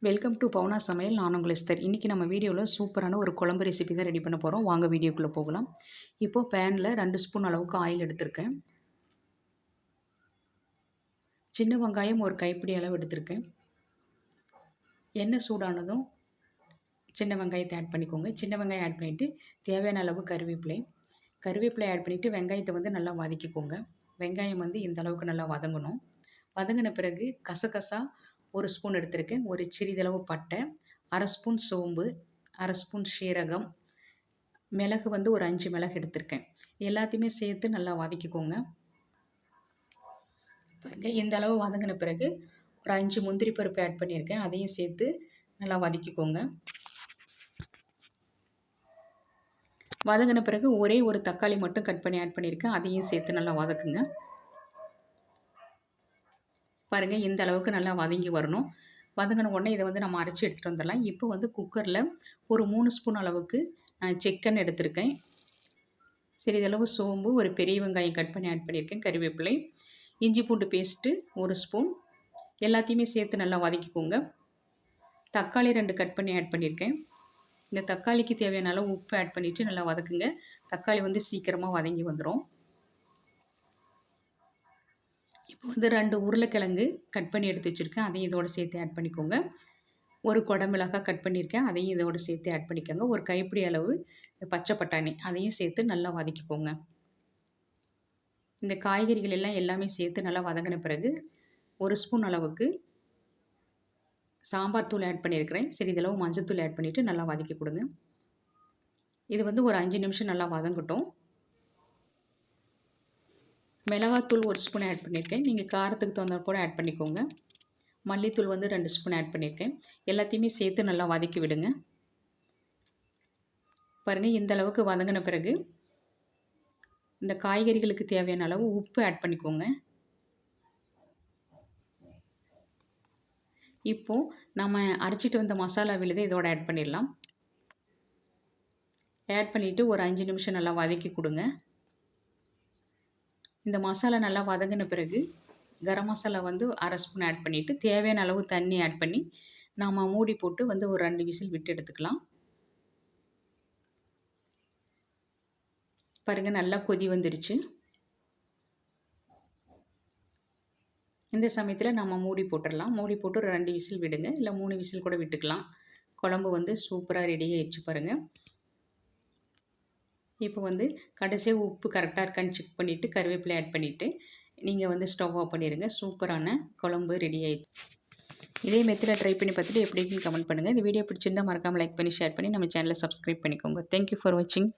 Welcome to பவுனா சமையல். நான் உங்கள் எஸ்தர். இன்றைக்கி நம்ம வீடியோவில் சூப்பரான ஒரு குழம்பு ரெசிபி தான் ரெடி பண்ண போகிறோம். வாங்க வீடியோக்குள்ளே போகலாம். இப்போது பேனில் 2 ஸ்பூன் அளவுக்கு ஆயில் எடுத்திருக்கேன். சின்ன வெங்காயம் ஒரு கைப்பிடி அளவு எடுத்திருக்கேன். எண்ணெய் சூடானதும் சின்ன வெங்காயத்தை ஆட் பண்ணிக்கோங்க. சின்ன வெங்காயம் ஆட் பண்ணிவிட்டு தேவையான அளவு கருவேப்பிலை ஆட் பண்ணிவிட்டு வெங்காயத்தை நல்லா வதக்கிக்கோங்க. வெங்காயம் இந்த அளவுக்கு நல்லா வதங்கணும். வதங்கின பிறகு கசகசா ஒரு ஸ்பூன் எடுத்திருக்கேன். ஒரு சிறிதளவு பட்டை, அரை ஸ்பூன் சோம்பு, அரை ஸ்பூன் சீரகம், மிளகு ஒரு 5 மிளகு எடுத்திருக்கேன். எல்லாத்தையுமே சேர்த்து நல்லா வதக்கிக்கோங்க. பாருங்கள், இந்த அளவு வதங்கின பிறகு ஒரு 5 முந்திரி பருப்பு ஆட் பண்ணியிருக்கேன். அதையும் சேர்த்து நல்லா வதக்கிக்கோங்க. வதங்கின பிறகு ஒரே ஒரு தக்காளி மட்டும் கட் பண்ணி ஆட் பண்ணியிருக்கேன். அதையும் சேர்த்து நல்லா வதக்குங்க. பாருங்கள், இந்த அளவுக்கு நல்லா வதங்கி வரணும். வதங்கின உடனே இதை நம்ம அரைச்சி எடுத்துகிட்டு வந்துடலாம். இப்போ குக்கரில் ஒரு 3 ஸ்பூன் அளவுக்கு சிக்கன் எடுத்திருக்கேன். சிறிதளவு சோம்பு, ஒரு பெரிய வெங்காயம் கட் பண்ணி ஆட் பண்ணியிருக்கேன், கறிவேப்பிலை, இஞ்சி பூண்டு பேஸ்ட்டு 1 ஸ்பூன், எல்லாத்தையுமே சேர்த்து நல்லா வதக்கிக்கோங்க. தக்காளி 2 கட் பண்ணி ஆட் பண்ணியிருக்கேன். இந்த தக்காளிக்கு தேவையான அளவு உப்பு ஆட் பண்ணிவிட்டு நல்லா வதக்குங்க. தக்காளி சீக்கிரமாக வதங்கி வந்துடும். இப்போ 2 உருளைக்கிழங்கு கட் பண்ணி எடுத்து வச்சுருக்கேன். அதையும் இதோடு சேர்த்து ஆட் பண்ணிக்கோங்க. ஒரு குடமிளகாய் கட் பண்ணியிருக்கேன். அதையும் இதோடு சேர்த்து ஆட் பண்ணிக்கோங்க. ஒரு கைப்பிடி அளவு பச்சை பட்டாணி, அதையும் சேர்த்து நல்லா வதக்கிக்கோங்க. இந்த காய்கறிகள் எல்லாமே சேர்த்து நல்லா வதங்கின பிறகு 1 ஸ்பூன் அளவுக்கு சாம்பார் தூள் ஆட் பண்ணியிருக்கிறேன். சிறிதளவு மஞ்சள் ஆட் பண்ணிவிட்டு நல்லா வதக்கி கொடுங்க. இது ஒரு 5 நிமிஷம் நல்லா வதங்கட்டும். மிளகாத்தூள் 1 ஸ்பூன் ஆட் பண்ணியிருக்கேன். நீங்கள் காரத்துக்கு தகுந்த போல ஆட் பண்ணிக்கோங்க. மல்லித்தூள் 2 ஸ்பூன் ஆட் பண்ணியிருக்கேன். எல்லாத்தையுமே சேர்த்து நல்லா வதக்கி விடுங்க. பாருங்கள், இந்த அளவுக்கு வதங்கின பிறகு இந்த காய்கறிகளுக்கு தேவையான அளவு உப்பு ஆட் பண்ணிக்கோங்க. இப்போது நம்ம அரைச்சிட்டு வந்த மசாலா விழுதை இதோட ஆட் பண்ணிடலாம். ஆட் பண்ணிவிட்டு ஒரு 5 நிமிஷம் நல்லா வதக்கி கொடுங்க. இந்த மசாலா நல்லா வதங்கின பிறகு கரம் மசாலா அரை ஸ்பூன் ஆட் பண்ணிவிட்டு தேவையான அளவு தண்ணி ஆட் பண்ணி நாம் மூடி போட்டு ஒரு 2 விசில் விட்டு எடுத்துக்கலாம். பாருங்கள், நல்லா கொதி வந்துருச்சு. இந்த சமயத்தில் நம்ம மூடி போட்டுடலாம். மூடி போட்டு ஒரு 2 விசில் விடுங்க, இல்லை 3 விசில் கூட விட்டுக்கலாம். குழம்பு சூப்பராக ரெடி ஆகிடுச்சு பாருங்கள். இப்போ கடைசியாக உப்பு கரெக்டாக இருக்கான்னு செக் பண்ணிவிட்டு கருவேப்பிலை ஆட் பண்ணிவிட்டு நீங்கள் ஸ்டவ் ஆஃப் பண்ணிடுங்க. சூப்பரான குழம்பு ரெடி ஆகிடுச்சு. இதே மெத்தடில் ட்ரை பண்ணி பார்த்துட்டு எப்படி இருக்குன்னு கமெண்ட் பண்ணுங்கள். இந்த வீடியோ பிடிச்சிருந்தால் மறக்காமல் லைக் பண்ணி ஷேர் பண்ணி நம்ம சேனலை சப்ஸ்கிரைப் பண்ணிக்கோங்க. தேங்க்யூ ஃபார் வாட்சிங்.